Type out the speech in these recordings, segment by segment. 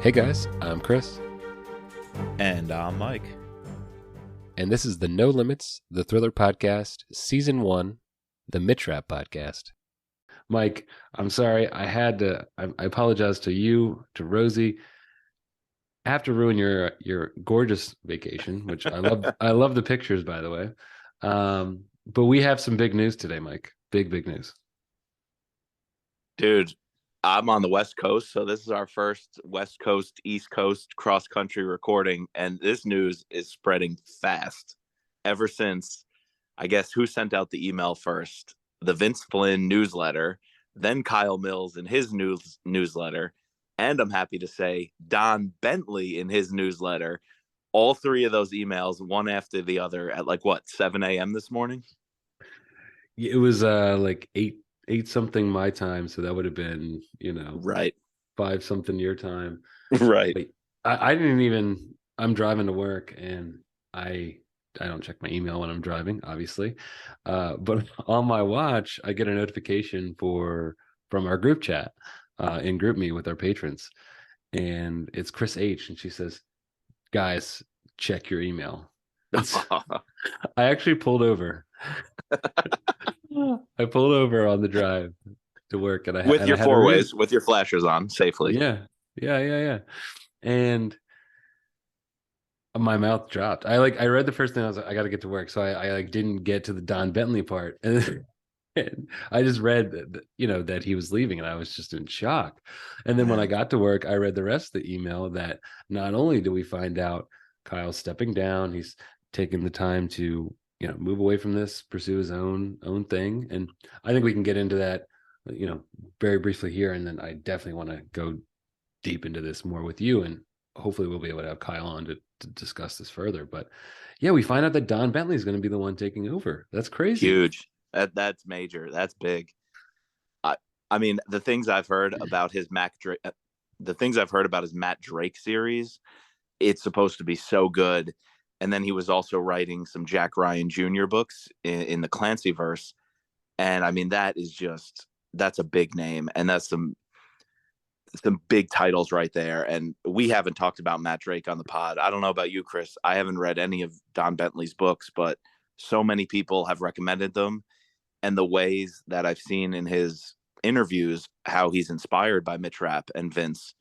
Hey guys, I'm Chris, And I'm Mike. and this is the No Limits, the Thriller Podcast, Season 1, the Mitch Rapp Podcast. Mike, I'm sorry, I apologize to you, to Rosie. I have to ruin your gorgeous vacation, which I love. I love the pictures, by the way. But we have some big news today, Mike. Big news. Dude, I'm on the West Coast, so this is our first West Coast, East Coast cross country recording, and this news is spreading fast. Ever since, I guess, who sent out the email first? The Vince Flynn newsletter, then Kyle Mills in his newsletter, and I'm happy to say Don Bentley in his newsletter. All three of those emails, one after the other, at like what, 7 a.m. this morning? It was like eight something my time, so that would have been Right, five something your time. right. But I didn't even. I'm driving to work, and I I don't check my email when I'm driving, obviously. But on my watch, I get a notification from our group chat in group me with our patrons, and it's Chris H. And she says, "Guys, check your email." I actually pulled over. I pulled over on the drive to work, and With I your had to four read it. ways, with your flashers on safely. Yeah. And my mouth dropped. I read the first thing. I was like, I got to get to work, so I like didn't get to the Don Bentley part, and I just read that he was leaving, and I was just in shock. And then when I Man. got to work, I read the rest of the email that not only do we find out Kyle's stepping down, he's taking the time to move away from this, pursue his own thing, and I think we can get into that very briefly here, and then I definitely want to go deep into this more with you, and hopefully we'll be able to have Kyle on to discuss this further. But yeah, we find out that Don Bentley is going to be the one taking over. That's crazy. Huge. That's major. That's big. I I mean the things I've heard about his the things I've heard about his Matt Drake series, it's supposed to be so good. And then he was also writing some Jack Ryan Jr. books in the Clancyverse. And I mean that's a big name, and that's some big titles right there. And we haven't talked about Matt Drake on the pod. I don't know about you, Chris. I haven't read any of Don Bentley's books, but so many people have recommended them. And the ways that I've seen in his interviews how he's inspired by Mitch Rapp and Vince.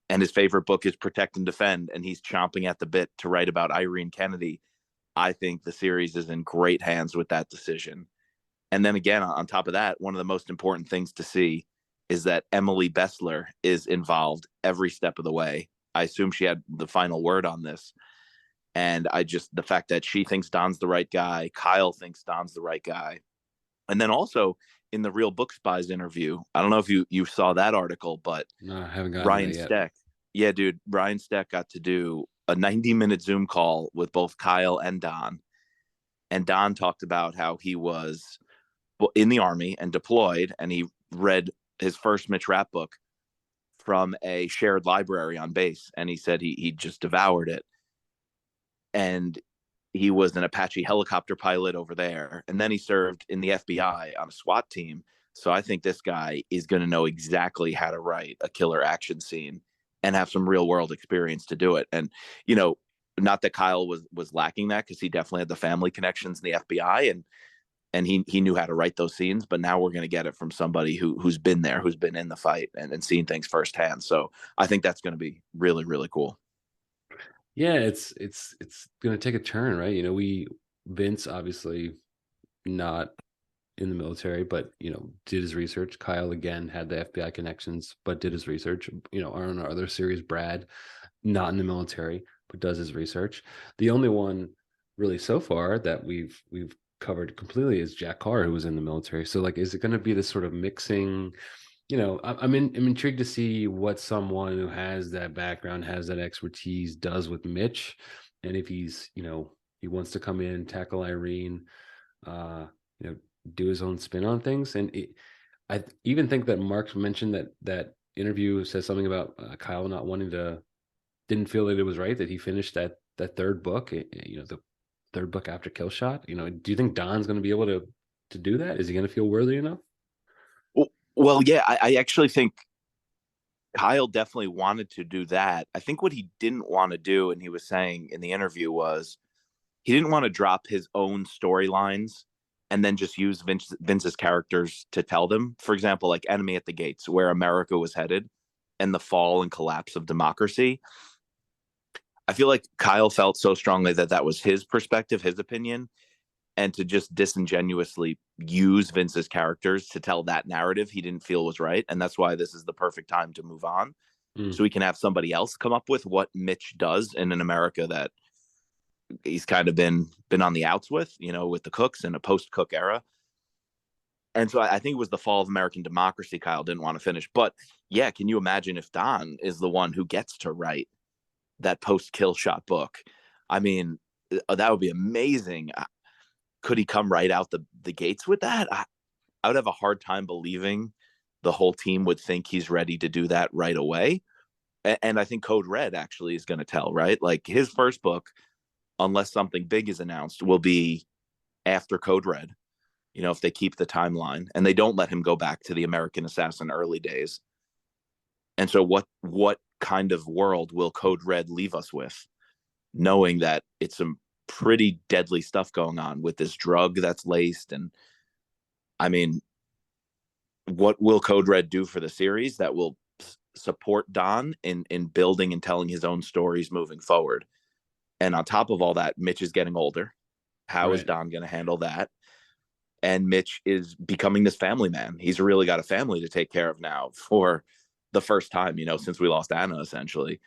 And his favorite book is Protect and Defend, and he's chomping at the bit to write about Irene Kennedy. I think the series is in great hands with that decision. And then again, on top of that, one of the most important things to see is that Emily Bessler is involved every step of the way. I assume she had the final word on this. And the fact that she thinks Don's the right guy, Kyle thinks Don's the right guy. And then also in the Real Book Spies interview, I don't know if you saw that article, but No, I haven't gotten to Ryan that yet. Steck, yeah, dude, Ryan Steck got to do a 90-minute Zoom call with both Kyle and Don. And Don talked about how he was in the army and deployed, and he read his first Mitch Rapp book from a shared library on base, and he said he just devoured it. And he was an Apache helicopter pilot over there, and then he served in the FBI on a SWAT team. So I think this guy is going to know exactly how to write a killer action scene and have some real world experience to do it. And not that Kyle was lacking that, because he definitely had the family connections in the FBI, and he knew how to write those scenes. But now we're going to get it from somebody who's been there, who's been in the fight and seen things firsthand. So I think that's going to be really, really cool. Yeah, it's going to take a turn, right? Vince obviously not in the military, but did his research. Kyle again had the FBI connections, but did his research. On our other series, Brad, not in the military, but does his research. The only one really so far that we've covered completely is Jack Carr, who was in the military. So like, is it going to be this sort of mixing? I'm intrigued to see what someone who has that background, has that expertise, does with Mitch, and if he wants to come in, tackle Irene, uh, you know, do his own spin on things. And I even think that Mark mentioned that interview says something about Kyle not wanting to, didn't feel that it was right that he finished that third book, the third book after Killshot. Do you think Don's going to be able to do that? Is he going to feel worthy enough? Well, yeah, I actually think Kyle definitely wanted to do that. I think what he didn't want to do, and he was saying in the interview, was he didn't want to drop his own storylines and then just use Vince's characters to tell them. For example, like Enemy at the Gates, where America was headed and the fall and collapse of democracy. I feel like Kyle felt so strongly that that was his perspective, his opinion, and to just disingenuously use Vince's characters to tell that narrative he didn't feel was right. And that's why this is the perfect time to move on. Mm. So we can have somebody else come up with what Mitch does in an America that he's kind of been on the outs with, with the Cooks in a post-Cook era. And so I think it was the fall of American democracy Kyle didn't want to finish. But yeah, can you imagine if Don is the one who gets to write that post-kill shot book? I mean, that would be amazing. Could he come right out the gates with that? I would have a hard time believing the whole team would think he's ready to do that right away. And I think Code Red actually is going to tell, right? Like his first book, unless something big is announced, will be after Code Red. If they keep the timeline and they don't let him go back to the American Assassin early days. And so what kind of world will Code Red leave us with, knowing that it's some pretty deadly stuff going on with this drug that's laced? And I mean, what will Code Red do for the series that will support Don in building and telling his own stories moving forward? And on top of all that, Mitch is getting older. How is Right. Don going to handle that? And Mitch is becoming this family man. He's really got a family to take care of now for the first time, since we lost Anna, essentially.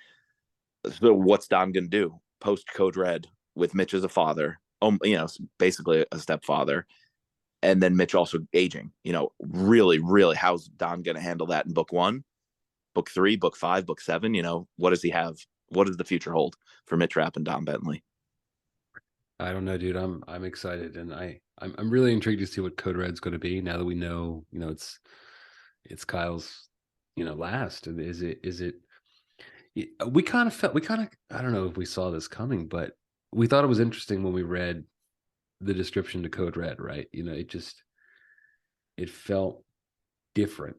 So what's Don going to do post Code Red with Mitch as a father? Basically a stepfather. And then Mitch also aging, really, really, how's Don going to handle that in book 1, book 3, book 5, book 7? What does he have? What does the future hold for Mitch Rapp and Don Bentley? I don't know, dude. I'm excited, and I'm really intrigued to see what Code Red's going to be now that we know, it's Kyle's, last. And is it? We kind of I don't know if we saw this coming, but we thought it was interesting when we read the description to Code Red, right? It felt different.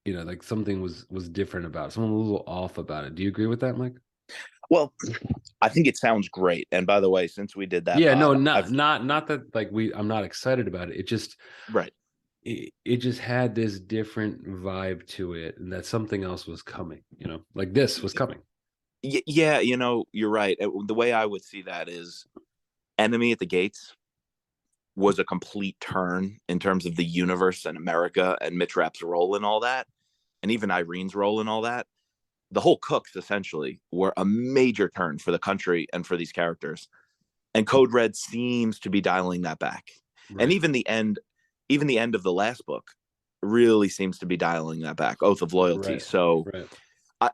Like something was different about it. Someone was a little off about it. Do you agree with that, Mike? Well, I think it sounds great. And by the way, since we did that Yeah, no, pod, not that like I'm not excited about it. It just right. it just had this different vibe to it, and that something else was coming, like this was coming. Yeah, you're right. The way I would see that is Enemy at the Gates was a complete turn in terms of the universe and America and Mitch Rapp's role in all that, and even Irene's role in all that. The whole Cooks essentially were a major turn for the country and for these characters. And Code Red seems to be dialing that back. And Right. even the end of the last book really seems to be dialing that back. Oath of Loyalty. Right. So Right.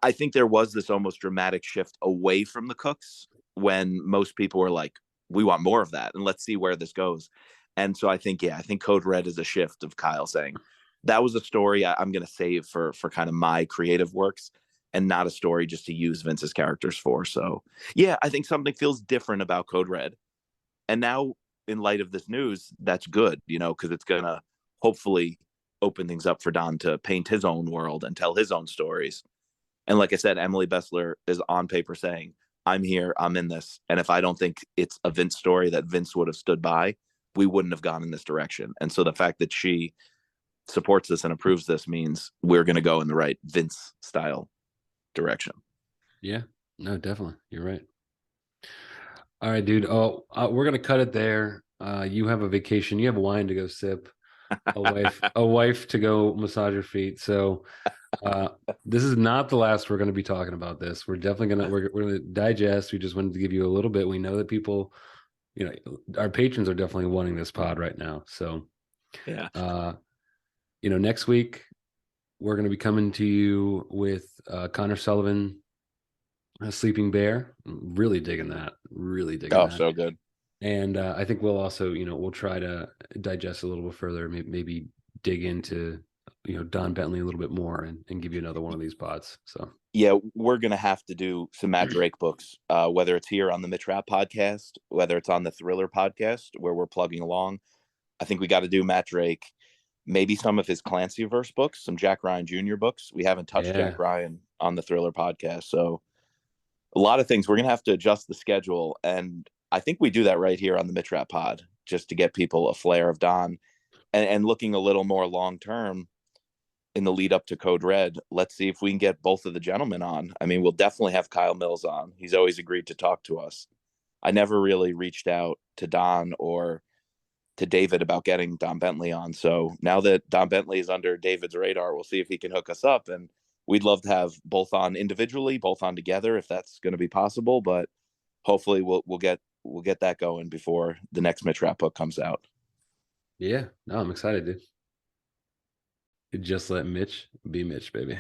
I think there was this almost dramatic shift away from the Cooks when most people were like, we want more of that and let's see where this goes. And so I think Code Red is a shift of Kyle saying that was a story I'm going to save for kind of my creative works and not a story just to use Vince's characters for. So yeah, I think something feels different about Code Red. And now in light of this news, that's good, because it's going to hopefully open things up for Don to paint his own world and tell his own stories. And like I said, Emily Bessler is on paper saying, I'm here, I'm in this. And if I don't think it's a Vince story that Vince would have stood by, we wouldn't have gone in this direction. And so the fact that she supports this and approves this means we're going to go in the right Vince style direction. Yeah. No, definitely. You're right. All right, dude. Oh, we're gonna cut it there. You have a vacation. You have wine to go sip. A wife to go massage your feet. So this is not the last we're going to be talking about this. We're definitely we're gonna digest. We just wanted to give you a little bit. We know that people, our patrons are definitely wanting this pod right now. So Yeah. uh, next week we're going to be coming to you with Connor Sullivan, Sleeping Bear. Really digging that. Really digging Oh, that. so good. And I think we'll also, we'll try to digest a little bit further, maybe dig into, Don Bentley a little bit more and give you another one of these pods. So Yeah, we're gonna have to do some Matt Drake books, whether it's here on the Mitch Rapp podcast, whether it's on the Thriller podcast where we're plugging along. I think we got to do Matt Drake. maybe some of his Clancyverse books, some Jack Ryan Jr. books. We haven't touched Yeah. Jack Ryan on the Thriller podcast, so a lot of things we're gonna have to adjust the schedule, and I think we do that right here on the Mitch Rapp Pod just to get people a flair of Don, and looking a little more long term in the lead up to Code Red. Let's see if we can get both of the gentlemen on. I mean, we'll definitely have Kyle Mills on. He's always agreed to talk to us. I never really reached out to Don or to David about getting Don Bentley on. So now that Don Bentley is under David's radar, we'll see if he can hook us up. And we'd love to have both on individually, both on together, if that's going to be possible. But hopefully we'll get that going before the next Mitch Rapp book comes out. Yeah. No, I'm excited, dude. Just let Mitch be Mitch, baby.